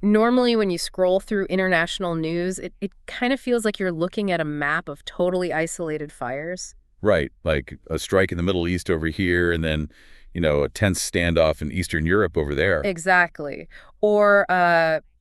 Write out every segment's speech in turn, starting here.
Normally when you scroll through international news, it kind of feels like you're looking at a map of totally isolated fires. Right, like a strike in the Middle East over here, and then, a tense standoff in Eastern Europe over there. Exactly. Or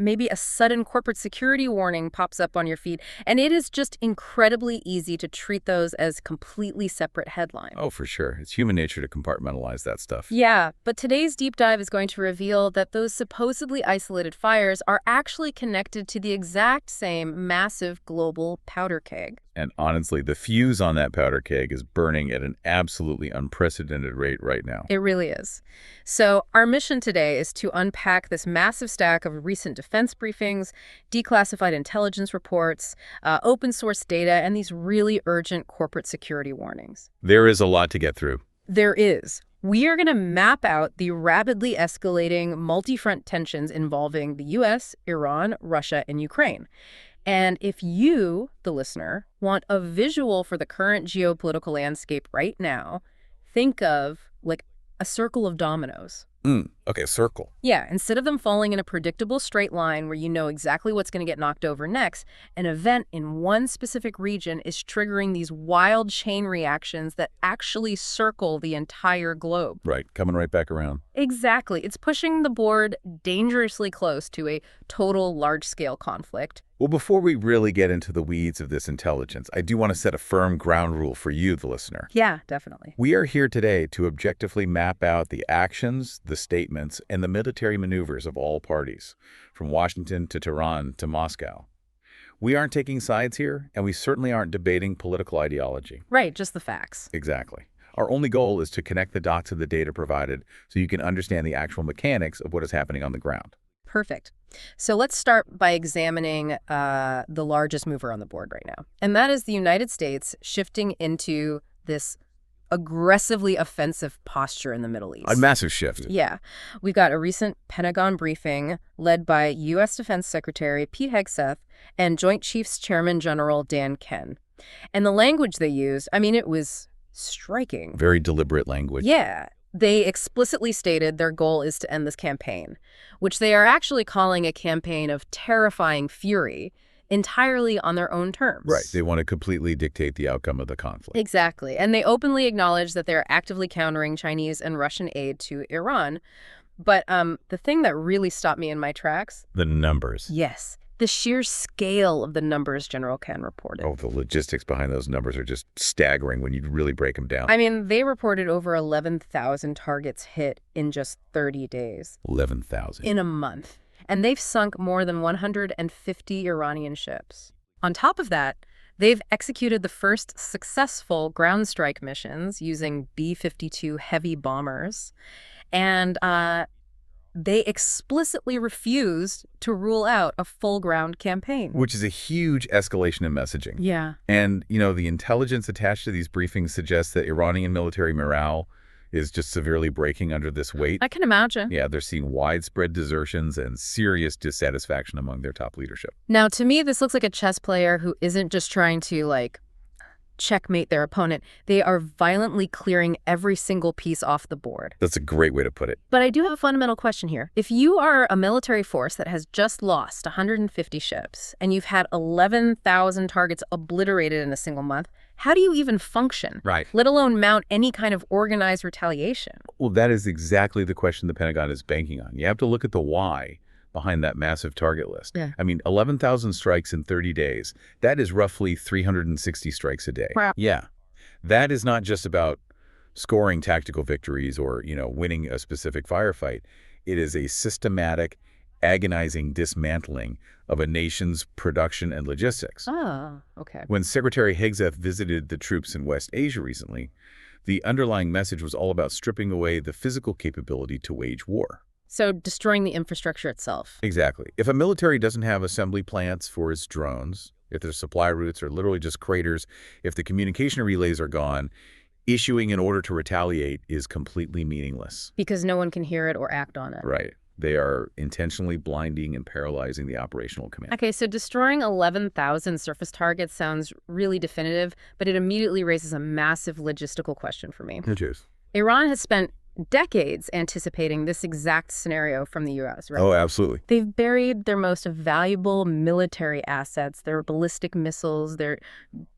maybe a sudden corporate security warning pops up on your feed, and it is just incredibly easy to treat those as completely separate headlines. Oh, for sure. It's human nature to compartmentalize that stuff. Yeah, but today's deep dive is going to reveal that those supposedly isolated fires are actually connected to the exact same massive global powder keg. And honestly, the fuse on that powder keg is burning at an absolutely unprecedented rate right now. It really is. So our mission today is to unpack this massive stack of recent defense briefings, declassified intelligence reports, open source data, and these really urgent corporate security warnings. There is a lot to get through. There is. We are going to map out the rapidly escalating multi-front tensions involving the U.S., Iran, Russia, and Ukraine. And if you, the listener, want a visual for the current geopolitical landscape right now, think of like a circle of dominoes. Okay, circle. Yeah, instead of them falling in a predictable straight line where you know exactly what's going to get knocked over next, an event in one specific region is triggering these wild chain reactions that actually circle the entire globe. Right, coming right back around. Exactly. It's pushing the board dangerously close to a total large-scale conflict. Well, before we really get into the weeds of this intelligence, I do want to set a firm ground rule for you, the listener. Yeah, definitely. We are here today to objectively map out the actions, the statements, and the military maneuvers of all parties, from Washington to Tehran to Moscow. We aren't taking sides here, and we certainly aren't debating political ideology. Right, just the facts. Exactly. Our only goal is to connect the dots of the data provided so you can understand the actual mechanics of what is happening on the ground. Perfect. So let's start by examining the largest mover on the board right now. And that is the United States shifting into this aggressively offensive posture in the Middle East. A massive shift. Yeah. We've got a recent Pentagon briefing led by U.S. Defense Secretary Pete Hegseth and Joint Chiefs Chairman General Dan Ken. And the language they used, it was striking. Very deliberate language. Yeah. They explicitly stated their goal is to end this campaign, which they are actually calling a campaign of terrifying fury, entirely on their own terms. Right. They want to completely dictate the outcome of the conflict. Exactly. And they openly acknowledge that they're actively countering Chinese and Russian aid to Iran. But the thing that really stopped me in my tracks... The numbers. Yes. The sheer scale of the numbers General Ken reported. Oh, the logistics behind those numbers are just staggering when you really break them down. They reported over 11,000 targets hit in just 30 days. 11,000. In a month. And they've sunk more than 150 Iranian ships. On top of that, they've executed the first successful ground strike missions using B-52 heavy bombers. And they explicitly refused to rule out a full ground campaign. Which is a huge escalation in messaging. Yeah. And, the intelligence attached to these briefings suggests that Iranian military morale is just severely breaking under this weight. I can imagine. Yeah, they're seeing widespread desertions and serious dissatisfaction among their top leadership. Now, to me, this looks like a chess player who isn't just trying to, checkmate their opponent. They are violently clearing every single piece off the board. That's a great way to put it. But I do have a fundamental question here. If you are a military force that has just lost 150 ships and you've had 11,000 targets obliterated in a single month, how do you even function? Right. Let alone mount any kind of organized retaliation? Well, that is exactly the question the Pentagon is banking on. You have to look at the why behind that massive target list. Yeah. 11,000 strikes in 30 days. That is roughly 360 strikes a day. Wow. Yeah. That is not just about scoring tactical victories or, winning a specific firefight. It is a systematic, agonizing dismantling of a nation's production and logistics. Oh, okay. When Secretary Hegseth visited the troops in West Asia recently, the underlying message was all about stripping away the physical capability to wage war. So destroying the infrastructure itself. Exactly. If a military doesn't have assembly plants for its drones, if their supply routes are literally just craters, if the communication relays are gone, issuing an order to retaliate is completely meaningless. Because no one can hear it or act on it. Right. They are intentionally blinding and paralyzing the operational command. Okay, so destroying 11,000 surface targets sounds really definitive, but it immediately raises a massive logistical question for me. It is. Iran has spent decades anticipating this exact scenario from the U.S., right? Oh, absolutely. They've buried their most valuable military assets, their ballistic missiles, their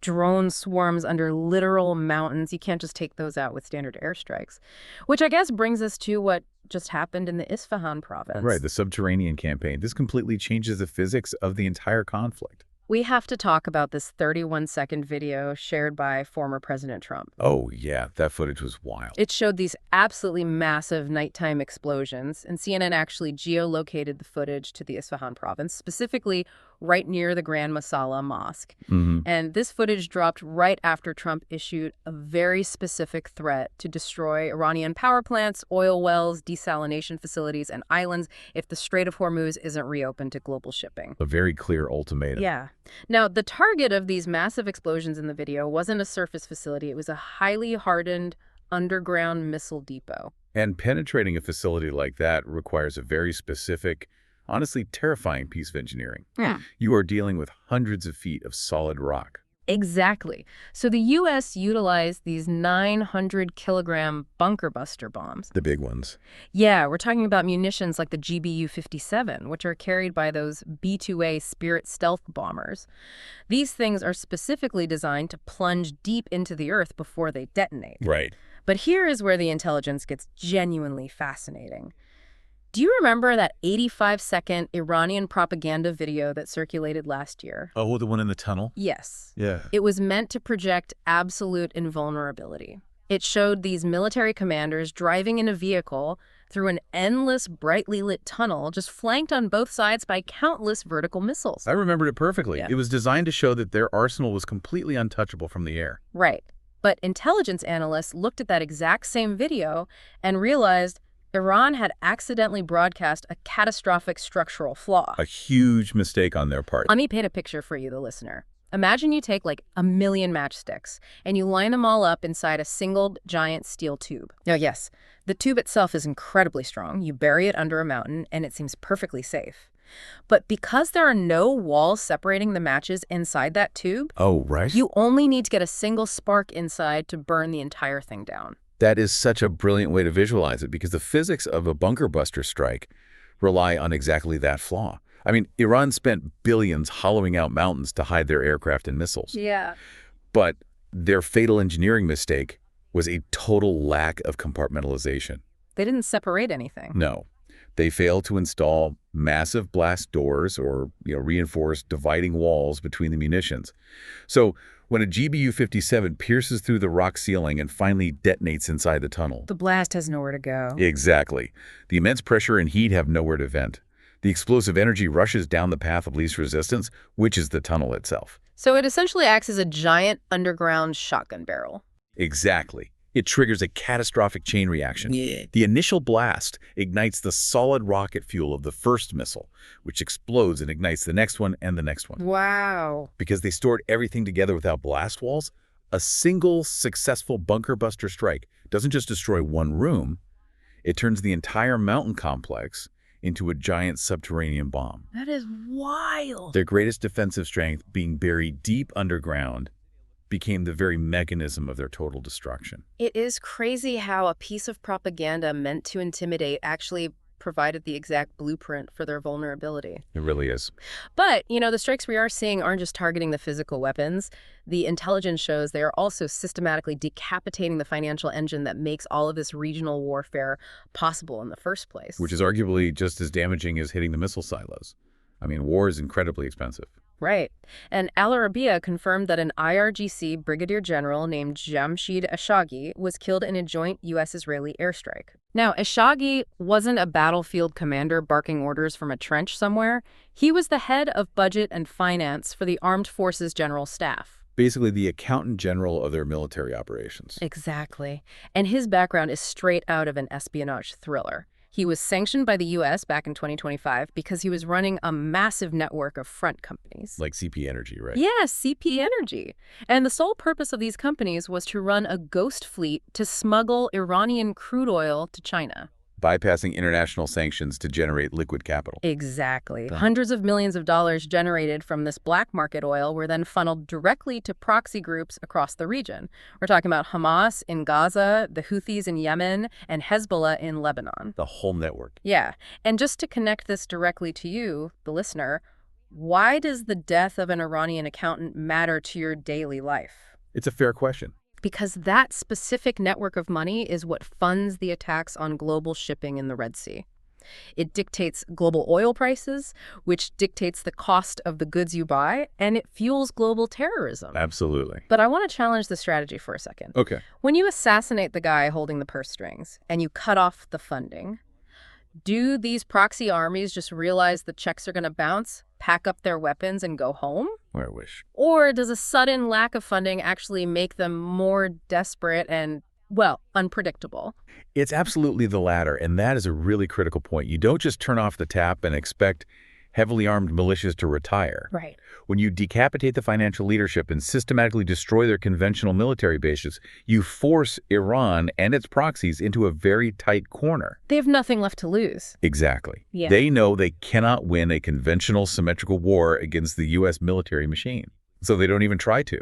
drone swarms under literal mountains. You can't just take those out with standard airstrikes. Which I guess brings us to what just happened in the Isfahan province. Right, the subterranean campaign. This completely changes the physics of the entire conflict. We have to talk about this 31-second video shared by former President Trump. Oh, yeah, that footage was wild. It showed these absolutely massive nighttime explosions, and CNN actually geolocated the footage to the Isfahan province, specifically right near the Grand Masala Mosque. And this footage dropped right after Trump issued a very specific threat to destroy Iranian power plants, oil wells, desalination facilities, and islands if the Strait of Hormuz isn't reopened to global shipping. A very clear ultimatum. Yeah. Now, the target of these massive explosions in the video wasn't a surface facility. It was a highly hardened underground missile depot. And penetrating a facility like that requires a very specific, honestly terrifying piece of engineering. Yeah. You are dealing with hundreds of feet of solid rock. Exactly. So the U.S. utilized these 900-kilogram bunker buster bombs. The big ones. Yeah, we're talking about munitions like the GBU-57, which are carried by those B-2A Spirit stealth bombers. These things are specifically designed to plunge deep into the earth before they detonate. Right. But here is where the intelligence gets genuinely fascinating. Do you remember that 85-second Iranian propaganda video that circulated last year? Oh, the one in the tunnel? Yes. Yeah. It was meant to project absolute invulnerability. It showed these military commanders driving in a vehicle through an endless, brightly lit tunnel, just flanked on both sides by countless vertical missiles. I remembered it perfectly. Yeah. It was designed to show that their arsenal was completely untouchable from the air. Right. But intelligence analysts looked at that exact same video and realized Iran had accidentally broadcast a catastrophic structural flaw. A huge mistake on their part. Let me paint a picture for you, the listener. Imagine you take like 1,000,000 matchsticks and you line them all up inside a single giant steel tube. Now, yes, the tube itself is incredibly strong. You bury it under a mountain and it seems perfectly safe. But because there are no walls separating the matches inside that tube, Oh, right. you only need to get a single spark inside to burn the entire thing down. That is such a brilliant way to visualize it because the physics of a bunker buster strike rely on exactly that flaw. I mean, Iran spent billions hollowing out mountains to hide their aircraft and missiles. Yeah. But their fatal engineering mistake was a total lack of compartmentalization. They didn't separate anything. No. They failed to install massive blast doors or reinforced dividing walls between the munitions. So when a GBU-57 pierces through the rock ceiling and finally detonates inside the tunnel. The blast has nowhere to go. Exactly. The immense pressure and heat have nowhere to vent. The explosive energy rushes down the path of least resistance, which is the tunnel itself. So it essentially acts as a giant underground shotgun barrel. Exactly. It triggers a catastrophic chain reaction. Yeah. The initial blast ignites the solid rocket fuel of the first missile, which explodes and ignites the next one and the next one. Wow. Because they stored everything together without blast walls, a single successful bunker buster strike doesn't just destroy one room, it turns the entire mountain complex into a giant subterranean bomb. That is wild. Their greatest defensive strength, being buried deep underground, became the very mechanism of their total destruction. It is crazy how a piece of propaganda meant to intimidate actually provided the exact blueprint for their vulnerability. It really is. But, the strikes we are seeing aren't just targeting the physical weapons. The intelligence shows they are also systematically decapitating the financial engine that makes all of this regional warfare possible in the first place. Which is arguably just as damaging as hitting the missile silos. I mean, war is incredibly expensive. Right. And Al Arabiya confirmed that an IRGC brigadier general named Jamshid Ashagi was killed in a joint U.S.-Israeli airstrike. Now, Ashagi wasn't a battlefield commander barking orders from a trench somewhere. He was the head of budget and finance for the Armed Forces General Staff. Basically the accountant general of their military operations. Exactly. And his background is straight out of an espionage thriller. He was sanctioned by the U.S. back in 2025 because he was running a massive network of front companies. Like CP Energy, right? Yes, CP Energy. And the sole purpose of these companies was to run a ghost fleet to smuggle Iranian crude oil to China. bypassing international sanctions to generate liquid capital. Exactly. Hundreds of millions of dollars generated from this black market oil were then funneled directly to proxy groups across the region. We're talking about Hamas in Gaza, the Houthis in Yemen, and Hezbollah in Lebanon. The whole network. Yeah. And just to connect this directly to you, the listener, why does the death of an Iranian accountant matter to your daily life? It's a fair question. Because that specific network of money is what funds the attacks on global shipping in the Red Sea. It dictates global oil prices, which dictates the cost of the goods you buy, and it fuels global terrorism. Absolutely. But I want to challenge the strategy for a second. Okay. When you assassinate the guy holding the purse strings and you cut off the funding, do these proxy armies just realize the checks are going to bounce, pack up their weapons, and go home? I wish. Or does a sudden lack of funding actually make them more desperate and, well, unpredictable? It's absolutely the latter, and that is a really critical point. You don't just turn off the tap and expect heavily armed militias to retire. Right. When you decapitate the financial leadership and systematically destroy their conventional military bases, you force Iran and its proxies into a very tight corner. They have nothing left to lose. Exactly. Yeah. They know they cannot win a conventional symmetrical war against the U.S. military machine, so they don't even try to.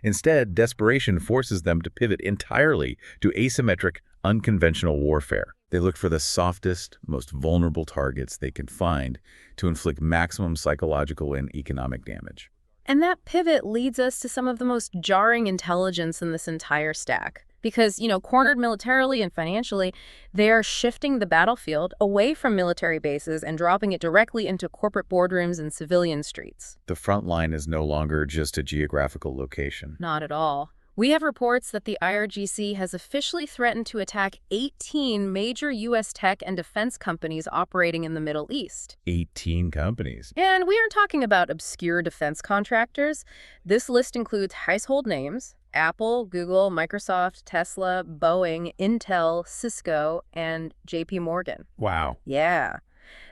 Instead, desperation forces them to pivot entirely to asymmetric, unconventional warfare. They look for the softest, most vulnerable targets they can find to inflict maximum psychological and economic damage. And that pivot leads us to some of the most jarring intelligence in this entire stack. Because, cornered militarily and financially, they are shifting the battlefield away from military bases and dropping it directly into corporate boardrooms and civilian streets. The front line is no longer just a geographical location. Not at all. We have reports that the IRGC has officially threatened to attack 18 major U.S. tech and defense companies operating in the Middle East. 18 companies. And we aren't talking about obscure defense contractors. This list includes household names: Apple, Google, Microsoft, Tesla, Boeing, Intel, Cisco, and JP Morgan. Wow. Yeah.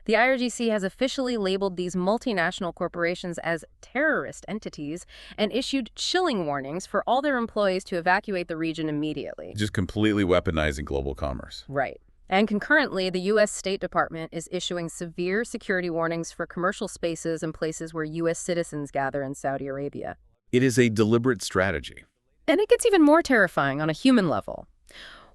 The IRGC has officially labeled these multinational corporations as terrorist entities and issued chilling warnings for all their employees to evacuate the region immediately. Just completely weaponizing global commerce. Right. And concurrently, the U.S. State Department is issuing severe security warnings for commercial spaces and places where U.S. citizens gather in Saudi Arabia. It is a deliberate strategy. And it gets even more terrifying on a human level.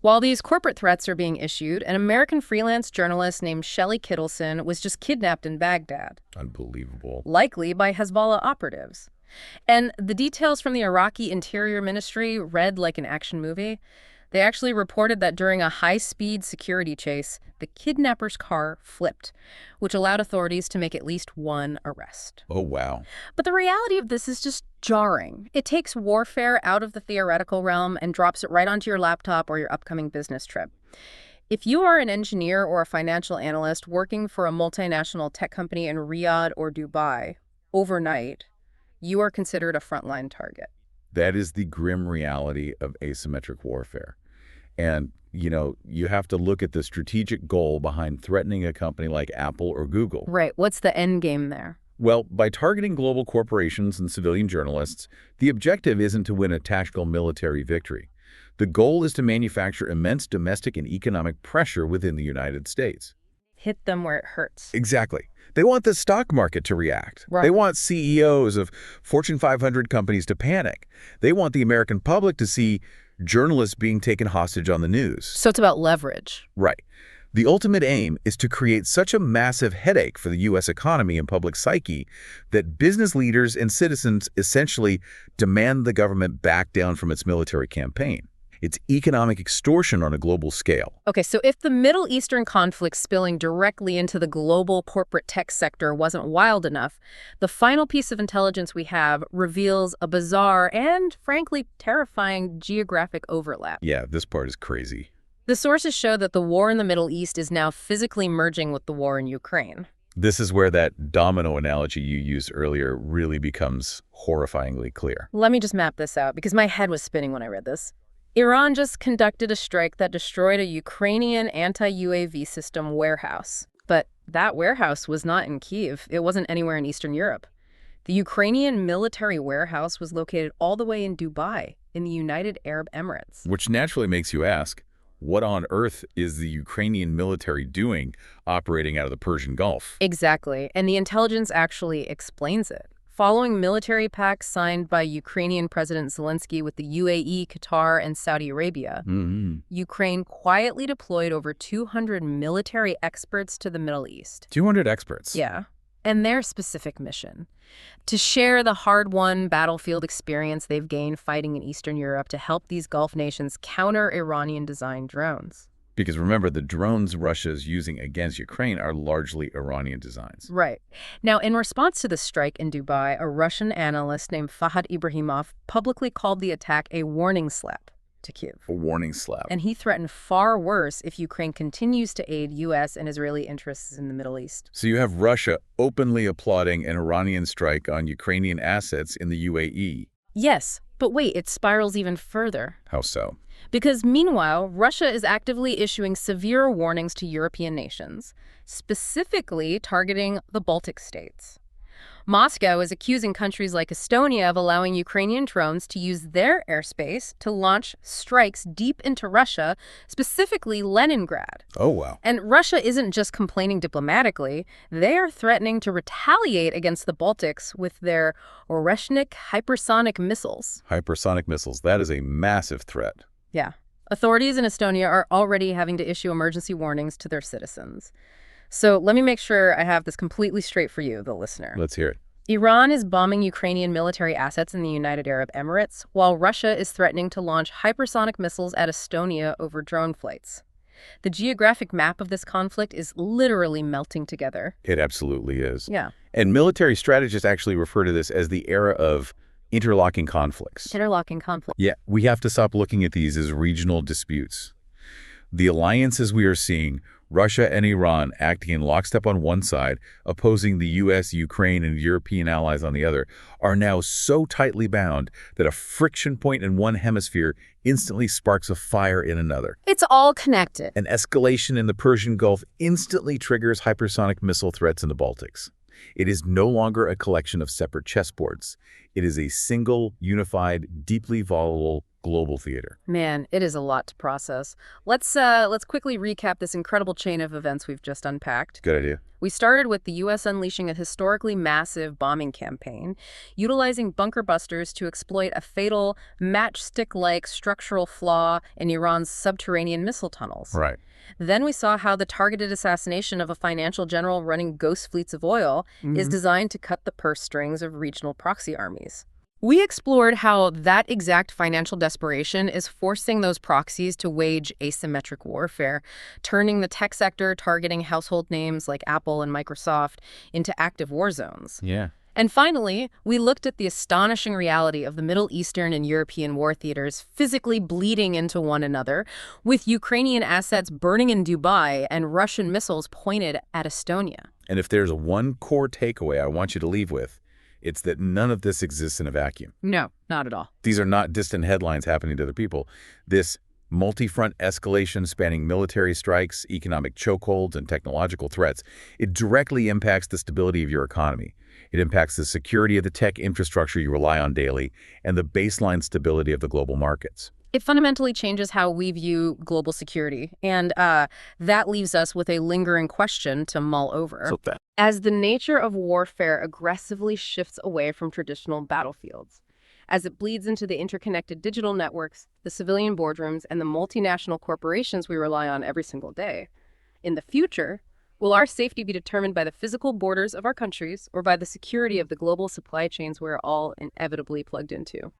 While these corporate threats are being issued, an American freelance journalist named Shelley Kittleson was just kidnapped in Baghdad. Unbelievable. Likely by Hezbollah operatives. And the details from the Iraqi Interior Ministry read like an action movie. They actually reported that during a high-speed security chase, the kidnapper's car flipped, which allowed authorities to make at least one arrest. Oh, wow. But the reality of this is just jarring. It takes warfare out of the theoretical realm and drops it right onto your laptop or your upcoming business trip. If you are an engineer or a financial analyst working for a multinational tech company in Riyadh or Dubai, overnight, you are considered a frontline target. That is the grim reality of asymmetric warfare. And, you have to look at the strategic goal behind threatening a company like Apple or Google. Right. What's the end game there? Well, by targeting global corporations and civilian journalists, the objective isn't to win a tactical military victory. The goal is to manufacture immense domestic and economic pressure within the United States. Hit them where it hurts. Exactly. They want the stock market to react. Right. They want CEOs of Fortune 500 companies to panic. They want the American public to see journalists being taken hostage on the news. So it's about leverage. Right. The ultimate aim is to create such a massive headache for the U.S. economy and public psyche that business leaders and citizens essentially demand the government back down from its military campaign. It's economic extortion on a global scale. Okay, so if the Middle Eastern conflict spilling directly into the global corporate tech sector wasn't wild enough, the final piece of intelligence we have reveals a bizarre and, frankly, terrifying geographic overlap. Yeah, this part is crazy. The sources show that the war in the Middle East is now physically merging with the war in Ukraine. This is where that domino analogy you used earlier really becomes horrifyingly clear. Let me just map this out, because my head was spinning when I read this. Iran just conducted a strike that destroyed a Ukrainian anti-UAV system warehouse. But that warehouse was not in Kyiv. It wasn't anywhere in Eastern Europe. The Ukrainian military warehouse was located all the way in Dubai, in the United Arab Emirates. Which naturally makes you ask, What on earth is the Ukrainian military doing operating out of the Persian Gulf? Exactly, and the intelligence actually explains it. Following military pacts signed by Ukrainian President Zelensky with the UAE, Qatar, and Saudi Arabia, Ukraine quietly deployed over 200 military experts to the Middle East. 200 experts. Yeah. And their specific mission: to share the hard-won battlefield experience they've gained fighting in Eastern Europe to help these Gulf nations counter Iranian-designed drones. Because remember, the drones Russia's using against Ukraine are largely Iranian designs. Right. Now, in response to the strike in Dubai, a Russian analyst named Fahad Ibrahimov publicly called the attack a warning slap to Kyiv. A warning slap. And he threatened far worse if Ukraine continues to aid U.S. and Israeli interests in the Middle East. So you have Russia openly applauding an Iranian strike on Ukrainian assets in the UAE. Yes, but wait, it spirals even further. How so? Because meanwhile, Russia is actively issuing severe warnings to European nations, specifically targeting the Baltic states. Moscow is accusing countries like Estonia of allowing Ukrainian drones to use their airspace to launch strikes deep into Russia, specifically Leningrad. Oh, wow. And Russia isn't just complaining diplomatically. They are threatening to retaliate against the Baltics with their Oreshnik hypersonic missiles. Hypersonic missiles. That is a massive threat. Yeah. Authorities in Estonia are already having to issue emergency warnings to their citizens. So let me make sure I have this completely straight for you, the listener. Let's hear it. Iran is bombing Ukrainian military assets in the United Arab Emirates, while Russia is threatening to launch hypersonic missiles at Estonia over drone flights. The geographic map of this conflict is literally melting together. It absolutely is. Yeah. And military strategists actually refer to this as the era of interlocking conflicts. Interlocking conflict. Yeah, we have to stop looking at these as regional disputes. The alliances we are seeing, Russia and Iran acting in lockstep on one side, opposing the U.S., Ukraine, and European allies on the other, are now so tightly bound that a friction point in one hemisphere instantly sparks a fire in another. It's all connected. An escalation in the Persian Gulf instantly triggers hypersonic missile threats in the Baltics. It is no longer a collection of separate chessboards. It is a single, unified, deeply volatile global theater. Man, it is a lot to process. Let's quickly recap this incredible chain of events we've just unpacked. Good idea. We started with the U.S. unleashing a historically massive bombing campaign, utilizing bunker busters to exploit a fatal matchstick-like structural flaw in Iran's subterranean missile tunnels. Right. Then we saw how the targeted assassination of a financial general running ghost fleets of oil is designed to cut the purse strings of regional proxy armies. We explored how that exact financial desperation is forcing those proxies to wage asymmetric warfare, turning the tech sector targeting household names like Apple and Microsoft into active war zones. Yeah. And finally, we looked at the astonishing reality of the Middle Eastern and European war theaters physically bleeding into one another, with Ukrainian assets burning in Dubai and Russian missiles pointed at Estonia. And if there's one core takeaway I want you to leave with, it's that none of this exists in a vacuum. No, not at all. These are not distant headlines happening to other people. This multi-front escalation spanning military strikes, economic chokeholds, and technological threats, it directly impacts the stability of your economy. It impacts the security of the tech infrastructure you rely on daily and the baseline stability of the global markets. It fundamentally changes how we view global security, and that leaves us with a lingering question to mull over. As the nature of warfare aggressively shifts away from traditional battlefields, as it bleeds into the interconnected digital networks, the civilian boardrooms, and the multinational corporations we rely on every single day, in the future, will our safety be determined by the physical borders of our countries or by the security of the global supply chains we're all inevitably plugged into?